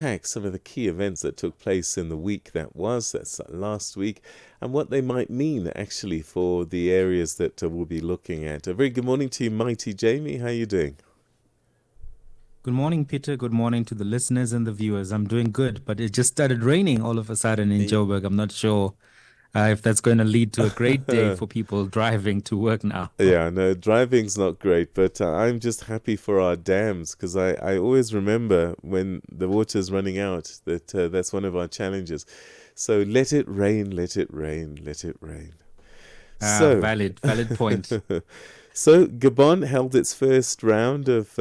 unpack some of the key events that took place in the week that's last week, and what they might mean actually for the areas that we'll be looking at. A very good morning to you, Mighty Jamie. How are you doing? Good morning, Peter. Good morning to the listeners and the viewers. I'm doing good, but it just started raining all of a sudden in Joburg. I'm not sure if that's going to lead to a great day for people driving to work now. Yeah, no, driving's not great, but I'm just happy for our dams because I always remember when the water's running out that that's one of our challenges. So let it rain, let it rain, let it rain. So, Valid point. so Gabon held its first round of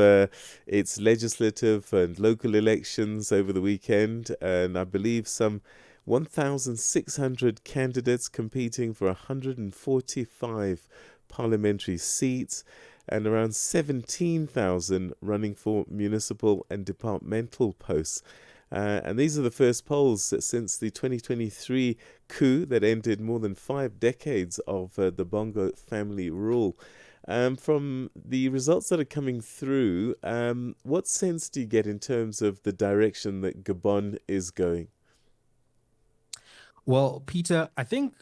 its legislative and local elections over the weekend, and I believe some 1,600 candidates competing for 145 parliamentary seats, and around 17,000 running for municipal and departmental posts. And these are the first polls since the 2023 coup that ended more than 5 decades of the Bongo family rule. From the results that are coming through, what sense do you get in terms of the direction that Gabon is going? Well, Peter, I think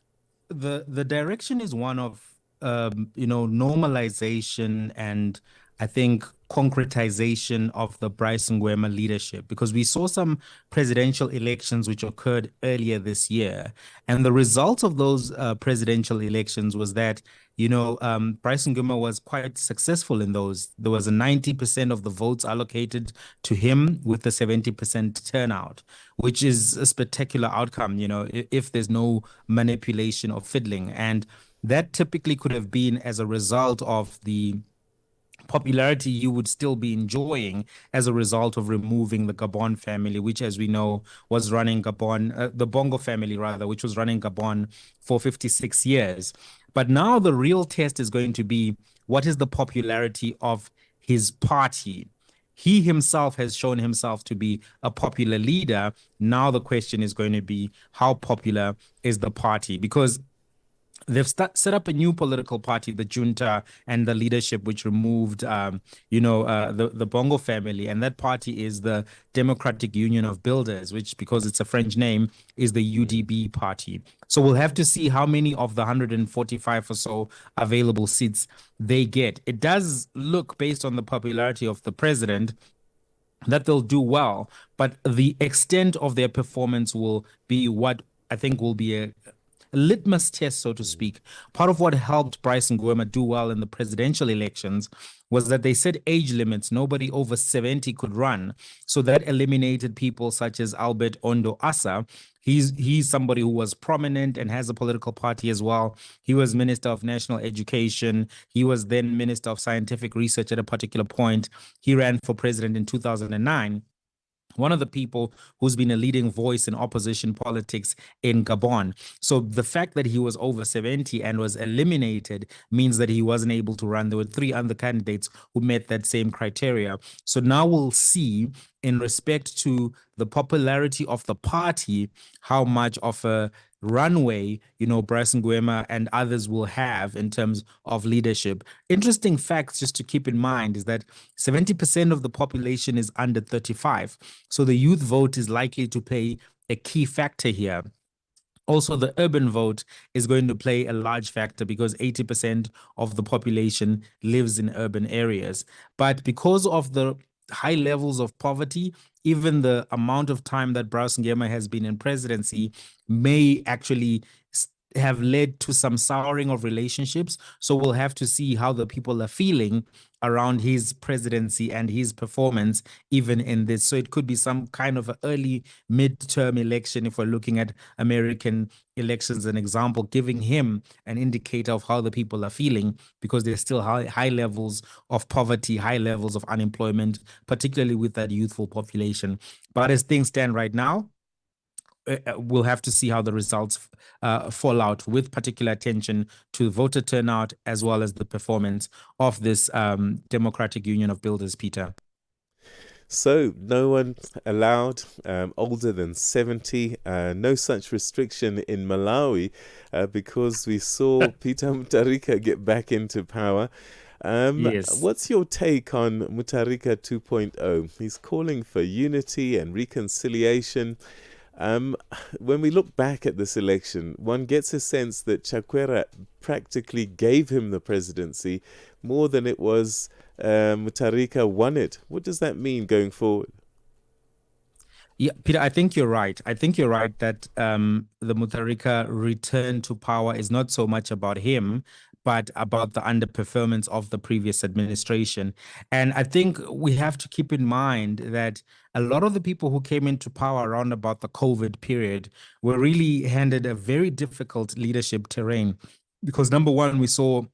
the direction is one of normalization and I think concretization of the Bryce Ngwema leadership because we saw some presidential elections which occurred earlier this year, and the result of those presidential elections was that Bryce Ngwema was quite successful in those. There was a 90% of the votes allocated to him with a 70% turnout, which is a spectacular outcome, if there's no manipulation or fiddling. And that typically could have been as a result of the popularity you would still be enjoying as a result of removing the Gabon family, which, as we know, was running Gabon, the Bongo family, rather, which was running Gabon for 56 years. But now the real test is going to be what is the popularity of his party? He himself has shown himself to be a popular leader. Now the question is going to be how popular is the party? Because they've set up a new political party, the junta and the leadership, which removed, the Bongo family, and that party is the Democratic Union of Builders, which, because it's a French name, is the UDB party. So we'll have to see how many of the 145 or so available seats they get. It does look, based on the popularity of the president, that they'll do well, but the extent of their performance will be what I think will be a litmus test, so to speak. Part of what helped Bryce Ngwema do well in the presidential elections was that they set age limits. Nobody over 70 could run. So that eliminated people such as Albert Ondo Asa. He's somebody who was prominent and has a political party as well. He was Minister of National Education. He was then Minister of Scientific Research at a particular point. He ran for president in 2009, one of the people who's been a leading voice in opposition politics in Gabon. So the fact that he was over 70 and was eliminated means that he wasn't able to run. There were three other candidates who met that same criteria. So now we'll see, in respect to the popularity of the party, how much of a runway, Bryce Nguema and others will have in terms of leadership. Interesting facts just to keep in mind is that 70% of the population is under 35. So the youth vote is likely to play a key factor here. Also, the urban vote is going to play a large factor because 80% of the population lives in urban areas. But because of the high levels of poverty, even the amount of time that Bryce Ngema has been in presidency may actually have led to some souring of relationships. So we'll have to see how the people are feeling around his presidency and his performance, even in this. So it could be some kind of an early midterm election, if we're looking at American elections, an example, giving him an indicator of how the people are feeling, because there's still high levels of poverty, high levels of unemployment, particularly with that youthful population. But as things stand right now, we'll have to see how the results fall out, with particular attention to voter turnout as well as the performance of this Democratic Union of Builders, Peter. So, no one allowed older than 70. No such restriction in Malawi because we saw Peter Mutharika get back into power. Yes. What's your take on Mutharika 2.0? He's calling for unity and reconciliation. Um, when we look back at this election, one gets a sense that Chakwera practically gave him the presidency more than it was Mutharika won it. What does that mean going forward? Yeah, Peter, I think you're right. I think you're right that the Mutharika return to power is not so much about him, but about the underperformance of the previous administration. And I think we have to keep in mind that a lot of the people who came into power around about the COVID period were really handed a very difficult leadership terrain. Because number one, we saw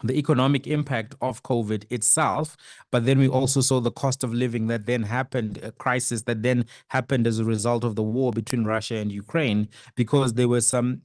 the economic impact of COVID itself, but then we also saw the cost of living that then happened, a crisis that then happened as a result of the war between Russia and Ukraine, because there were some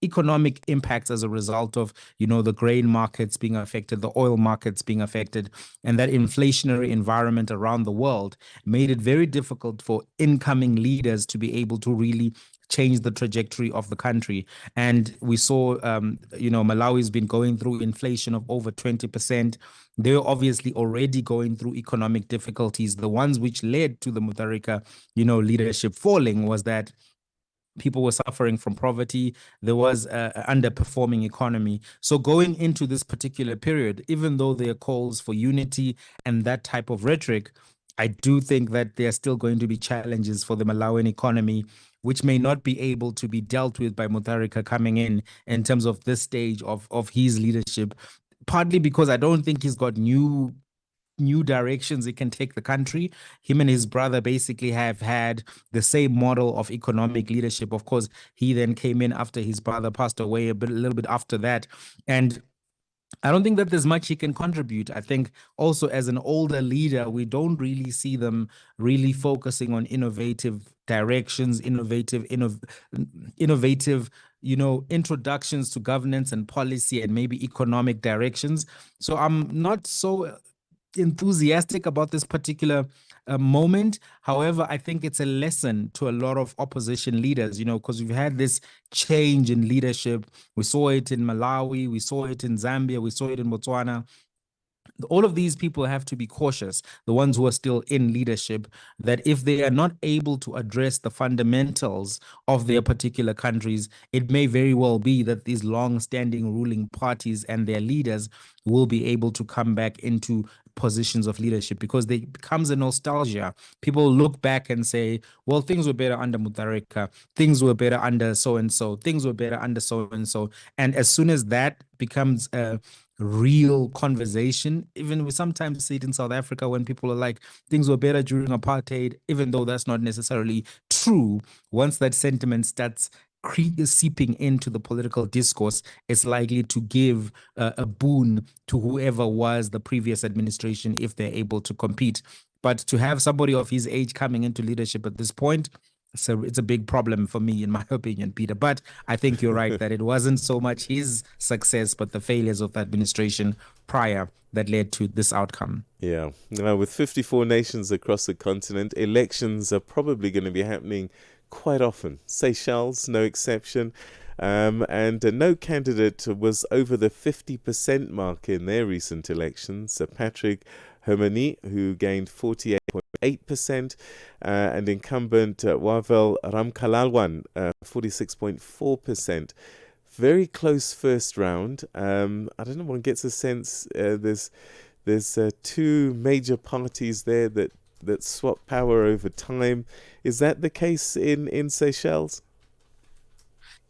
economic impacts as a result of the grain markets being affected, the oil markets being affected, and that inflationary environment around the world made it very difficult for incoming leaders to be able to really change the trajectory of the country. And we saw Malawi's been going through inflation of over 20%. They're obviously already going through economic difficulties. The ones which led to the Mutharika leadership falling was that people were suffering from poverty. There was an underperforming economy. So going into this particular period, even though there are calls for unity and that type of rhetoric, I do think that there are still going to be challenges for the Malawian economy, which may not be able to be dealt with by Mutharika coming in terms of this stage of his leadership. Partly because I don't think he's got new directions it can take the country. Him and his brother basically have had the same model of economic leadership. Of course, he then came in after his brother passed away a little bit after that. And I don't think that there's much he can contribute. I think also as an older leader, we don't really see them really focusing on innovative directions, innovative, introductions to governance and policy and maybe economic directions. So I'm not so enthusiastic about this particular moment. However, I think it's a lesson to a lot of opposition leaders, because we've had this change in leadership. We saw it in Malawi, we saw it in Zambia, we saw it in Botswana. All of these people have to be cautious, the ones who are still in leadership, that if they are not able to address the fundamentals of their particular countries, it may very well be that these long-standing ruling parties and their leaders will be able to come back into positions of leadership because they becomes a nostalgia. People look back and say, well, things were better under Mutharika, things were better under so and so, things were better under so and so. And as soon as that becomes a real conversation. Even we sometimes see it in South Africa when people are like, things were better during apartheid, even though that's not necessarily true. Once that sentiment starts seeping into the political discourse, it's likely to give a boon to whoever was the previous administration if they're able to compete. But to have somebody of his age coming into leadership at this point, so it's a big problem for me, in my opinion, Peter. But I think you're right that it wasn't so much his success, but the failures of the administration prior that led to this outcome. Yeah. Now, with 54 nations across the continent, elections are probably going to be happening quite often. Seychelles, no exception. And no candidate was over the 50% mark in their recent elections. Patrick Hermani, who gained 48.8%, and incumbent Wavel Ramkalalwan, 46.4%. Very close first round. I don't know, one gets a sense there's two major parties there that swap power over time. Is that the case in Seychelles?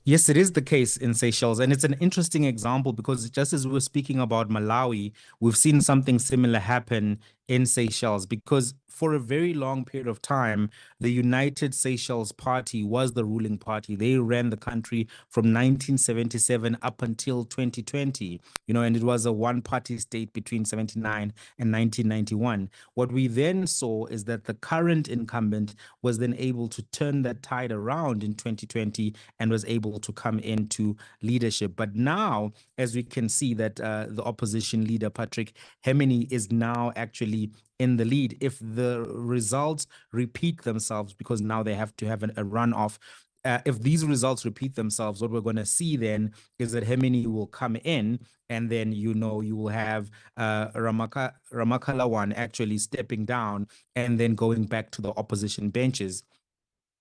Yes, it is the case in Seychelles. And it's an interesting example because just as we were speaking about Malawi, we've seen something similar happen in Seychelles because for a very long period of time, the United Seychelles Party was the ruling party. They ran the country from 1977 up until 2020, and it was a one-party state between 79 and 1991. What we then saw is that the current incumbent was then able to turn that tide around in 2020 and was able to come into leadership. But now, as we can see that the opposition leader, Patrick Hemini, is now actually in the lead. If the results repeat themselves, because now they have to have a runoff, if these results repeat themselves, what we're going to see then is that Hemini will come in, and then you will have Ramakalawan actually stepping down and then going back to the opposition benches.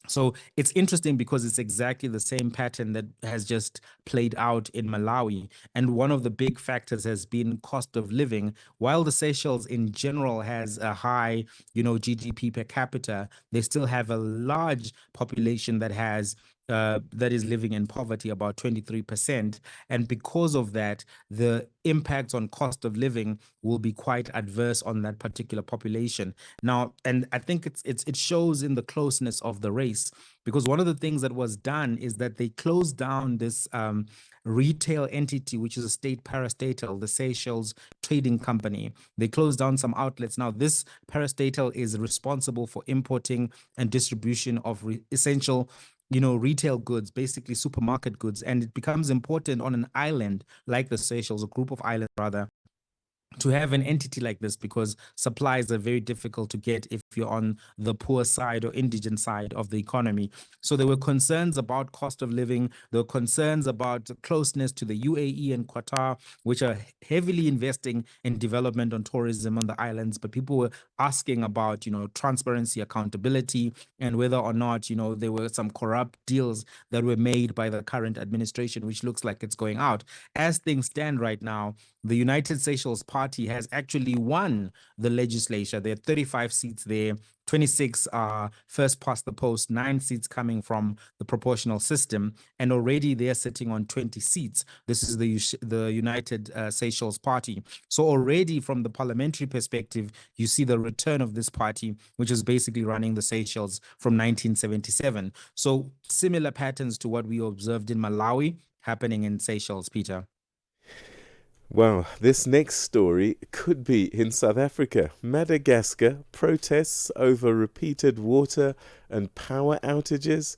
So it's interesting because it's exactly the same pattern that has just played out in Malawi. And one of the big factors has been cost of living. While the Seychelles in general has a high, GDP per capita, they still have a large population that is living in poverty, about 23%. And because of that, the impacts on cost of living will be quite adverse on that particular population. Now, and I think it shows in the closeness of the race, because one of the things that was done is that they closed down this retail entity, which is a state parastatal, the Seychelles Trading Company. They closed down some outlets. Now, this parastatal is responsible for importing and distribution of essential retail goods, basically supermarket goods. And it becomes important on an island like the Seychelles, a group of islands rather, to have an entity like this, because supplies are very difficult to get if you're on the poor side or indigent side of the economy. So there were concerns about cost of living. There were concerns about closeness to the UAE and Qatar, which are heavily investing in development on tourism on the islands. But people were asking about, transparency, accountability, and whether or not, there were some corrupt deals that were made by the current administration, which looks like it's going out. As things stand right now, the United Seychelles Party has actually won the legislature. There are 35 seats there. 26 are first past the post, 9 seats coming from the proportional system, and already they're sitting on 20 seats. This is the United Seychelles Party. So already from the parliamentary perspective, you see the return of this party, which is basically running the Seychelles from 1977. So similar patterns to what we observed in Malawi happening in Seychelles, Peter. Wow, this next story could be in South Africa. Madagascar protests over repeated water and power outages.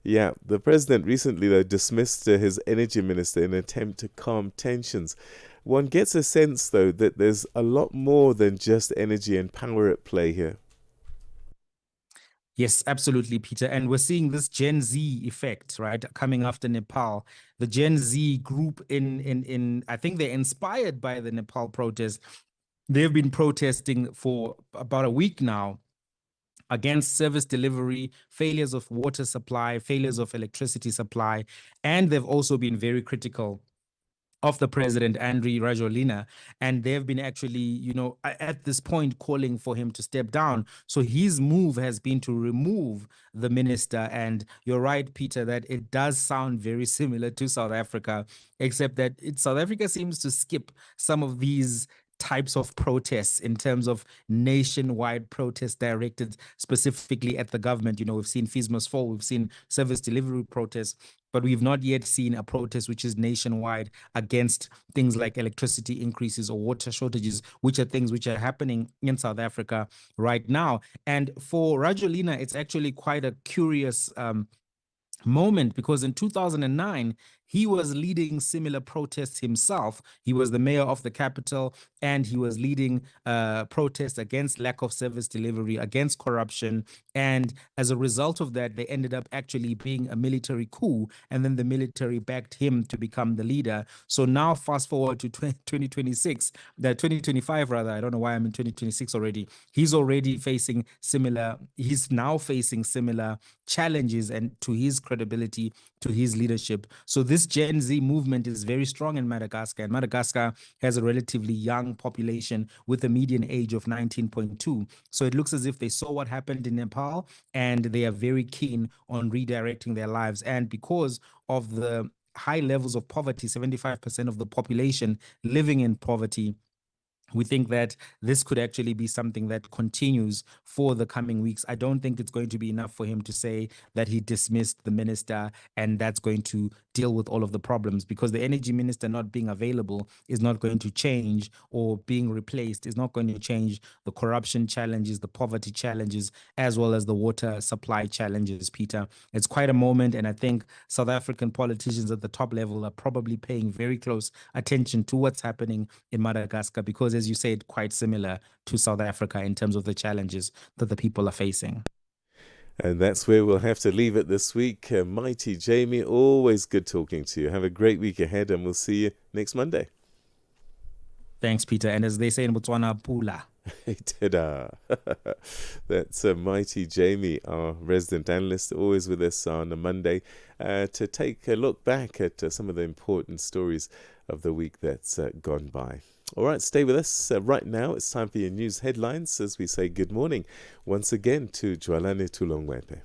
Yeah, the president recently, though, dismissed his energy minister in an attempt to calm tensions. One gets a sense, though, that there's a lot more than just energy and power at play here. Yes, absolutely, Peter. And we're seeing this Gen Z effect, right, coming after Nepal. The Gen Z group in I think they're inspired by the Nepal protest. They've been protesting for about a week now against service delivery, failures of water supply, failures of electricity supply, and they've also been very critical of the president, Andry Rajoelina, and they've been actually, at this point calling for him to step down. So his move has been to remove the minister. And you're right, Peter, that it does sound very similar to South Africa, except that South Africa seems to skip some of these types of protests in terms of nationwide protests directed specifically at the government. We've seen fees must fall, we've seen service delivery protests, but we've not yet seen a protest which is nationwide against things like electricity increases or water shortages, which are things which are happening in South Africa right now. And for Rajolina, it's actually quite a curious moment, because in 2009 he was leading similar protests himself. He was the mayor of the capital, and he was leading protests against lack of service delivery, against corruption. And as a result of that, they ended up actually being a military coup, and then the military backed him to become the leader. So now fast forward to 2026, the 2025 rather, I don't know why I'm in 2026 already. He's now facing similar challenges and to his credibility, to his leadership. So this Gen Z movement is very strong in Madagascar, and Madagascar has a relatively young population with a median age of 19.2. So it looks as if they saw what happened in Nepal, and they are very keen on redirecting their lives. And because of the high levels of poverty, 75% of the population living in poverty, we think that this could actually be something that continues for the coming weeks. I don't think it's going to be enough for him to say that he dismissed the minister and that's going to deal with all of the problems, because the energy minister not being available is not going to change, or being replaced is not going to change the corruption challenges, the poverty challenges, as well as the water supply challenges, Peter. It's quite a moment, and I think South African politicians at the top level are probably paying very close attention to what's happening in Madagascar, because, as you said, quite similar to South Africa in terms of the challenges that the people are facing. And that's where we'll have to leave it this week. Mighty Jamie, always good talking to you. Have a great week ahead, and we'll see you next Monday. Thanks, Peter. And as they say in Botswana, pula. Ta-da. That's Mighty Jamie, our resident analyst, always with us on a Monday to take a look back at some of the important stories of the week that's gone by. All right, stay with us. Right now, it's time for your news headlines as we say good morning once again to Jwalane Tulongwepe.